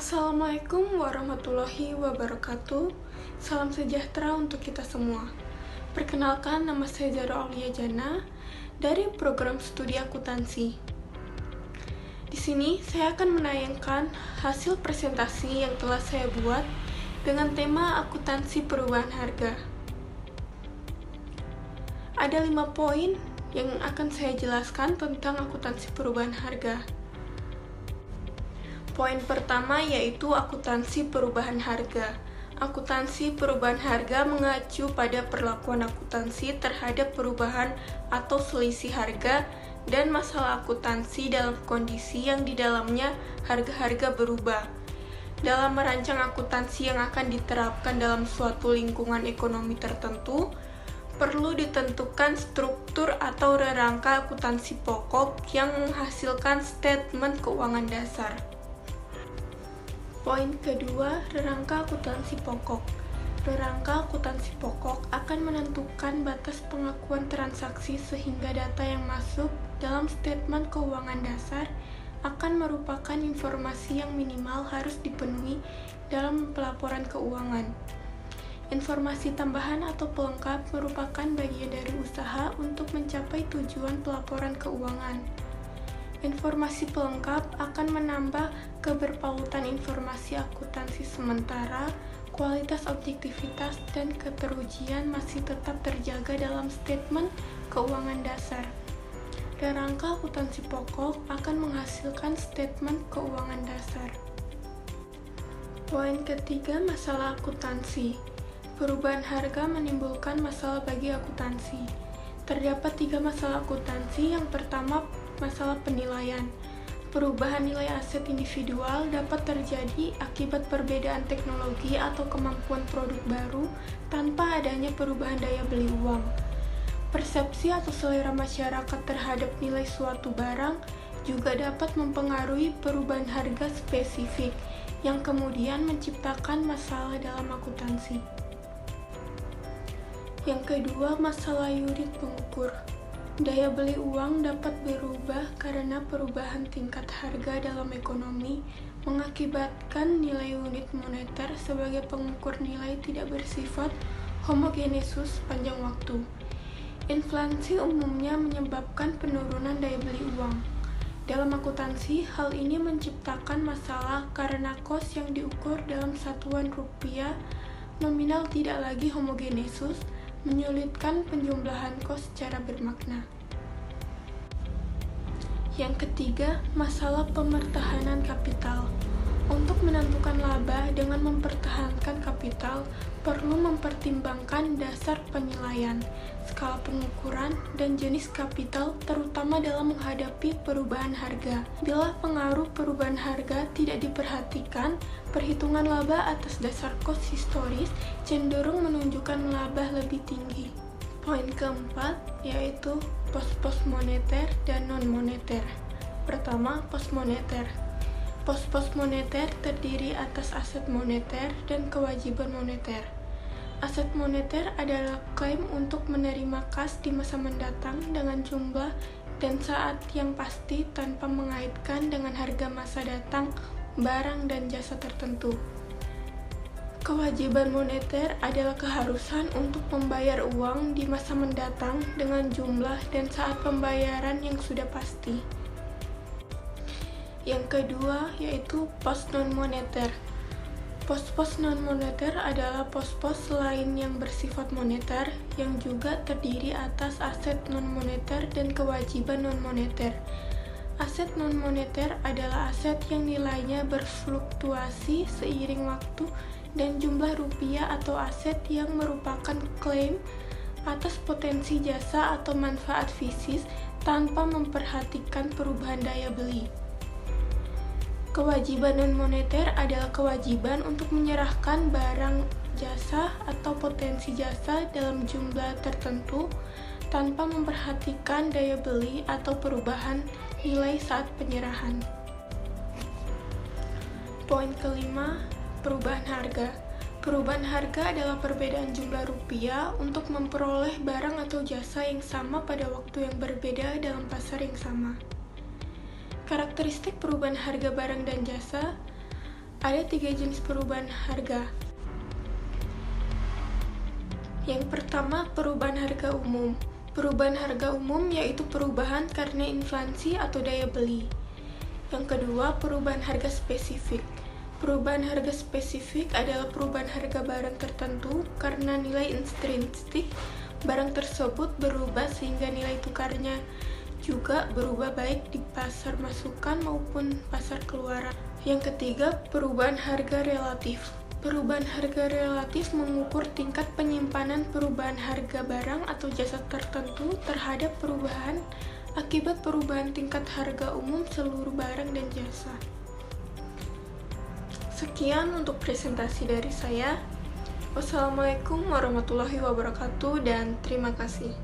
Assalamualaikum warahmatullahi wabarakatuh. Salam sejahtera untuk kita semua. Perkenalkan, nama saya Zara Aulia Jana dari program studi akuntansi. Di sini saya akan menayangkan hasil presentasi yang telah saya buat dengan tema akuntansi perubahan harga. Ada 5 poin yang akan saya jelaskan tentang akuntansi perubahan harga. Poin pertama yaitu akuntansi perubahan harga. Akuntansi perubahan harga mengacu pada perlakuan akuntansi terhadap perubahan atau selisih harga dan masalah akuntansi dalam kondisi yang di dalamnya harga-harga berubah. Dalam merancang akuntansi yang akan diterapkan dalam suatu lingkungan ekonomi tertentu, perlu ditentukan struktur atau rangka akuntansi pokok yang menghasilkan statement keuangan dasar. Poin kedua, rangka akuntansi pokok. Rangka akuntansi pokok akan menentukan batas pengakuan transaksi sehingga data yang masuk dalam statement keuangan dasar akan merupakan informasi yang minimal harus dipenuhi dalam pelaporan keuangan. Informasi tambahan atau pelengkap merupakan bagian dari usaha untuk mencapai tujuan pelaporan keuangan. Informasi pelengkap akan menambah keberpautan informasi akuntansi sementara kualitas objektivitas dan keterujian masih tetap terjaga dalam statement keuangan dasar. Rangka akuntansi pokok akan menghasilkan statement keuangan dasar. Poin ketiga, masalah akuntansi. Perubahan harga menimbulkan masalah bagi akuntansi. Terdapat 3 masalah akuntansi. Yang pertama, masalah penilaian. Perubahan nilai aset individual dapat terjadi akibat perbedaan teknologi atau kemampuan produk baru tanpa adanya perubahan daya beli uang. Persepsi atau selera masyarakat terhadap nilai suatu barang juga dapat mempengaruhi perubahan harga spesifik yang kemudian menciptakan masalah dalam akuntansi. Yang kedua, masalah unit pengukur. Daya beli uang dapat berubah karena perubahan tingkat harga dalam ekonomi mengakibatkan nilai unit moneter sebagai pengukur nilai tidak bersifat homogenesus sepanjang waktu. Inflasi umumnya menyebabkan penurunan daya beli uang. Dalam akuntansi, hal ini menciptakan masalah karena kos yang diukur dalam satuan rupiah nominal tidak lagi homogenesus, menyulitkan penjumlahan kos secara bermakna. Yang ketiga, masalah pemertahanan kapital. Untuk menentukan laba dengan mempertahankan kapital, perlu mempertimbangkan dasar penilaian, skala pengukuran, dan jenis kapital terutama dalam menghadapi perubahan harga. Bila pengaruh perubahan harga tidak diperhatikan, perhitungan laba atas dasar kos historis cenderung menunjukkan laba lebih tinggi. Poin keempat yaitu pos-pos moneter dan non-moneter. Pertama, pos moneter. Pos-pos moneter terdiri atas aset moneter dan kewajiban moneter. Aset moneter adalah klaim untuk menerima kas di masa mendatang dengan jumlah dan saat yang pasti tanpa mengaitkan dengan harga masa datang barang dan jasa tertentu. Kewajiban moneter adalah keharusan untuk membayar uang di masa mendatang dengan jumlah dan saat pembayaran yang sudah pasti. Yang kedua yaitu pos non-moneter. Pos-pos non-moneter adalah pos-pos lain yang bersifat moneter yang juga terdiri atas aset non-moneter dan kewajiban non-moneter. Aset non-moneter adalah aset yang nilainya berfluktuasi seiring waktu dan jumlah rupiah atau aset yang merupakan klaim atas potensi jasa atau manfaat fisik tanpa memperhatikan perubahan daya beli. Kewajiban non-moneter adalah kewajiban untuk menyerahkan barang jasa atau potensi jasa dalam jumlah tertentu tanpa memperhatikan daya beli atau perubahan nilai saat penyerahan. Poin kelima, perubahan harga. Perubahan harga adalah perbedaan jumlah rupiah untuk memperoleh barang atau jasa yang sama pada waktu yang berbeda dalam pasar yang sama. Karakteristik perubahan harga barang dan jasa Ada 3 jenis perubahan harga. Yang pertama, perubahan harga umum. Perubahan harga umum yaitu perubahan karena inflasi atau daya beli. Yang kedua, perubahan harga spesifik. Perubahan harga spesifik adalah perubahan harga barang tertentu karena nilai intrinsik barang tersebut berubah sehingga nilai tukarnya juga berubah baik di pasar masukan maupun pasar keluaran. Yang ketiga, perubahan harga relatif. Perubahan harga relatif mengukur tingkat penyimpanan perubahan harga barang atau jasa tertentu terhadap perubahan akibat perubahan tingkat harga umum seluruh barang dan jasa. Sekian untuk presentasi dari saya. Wassalamualaikum warahmatullahi wabarakatuh dan terima kasih.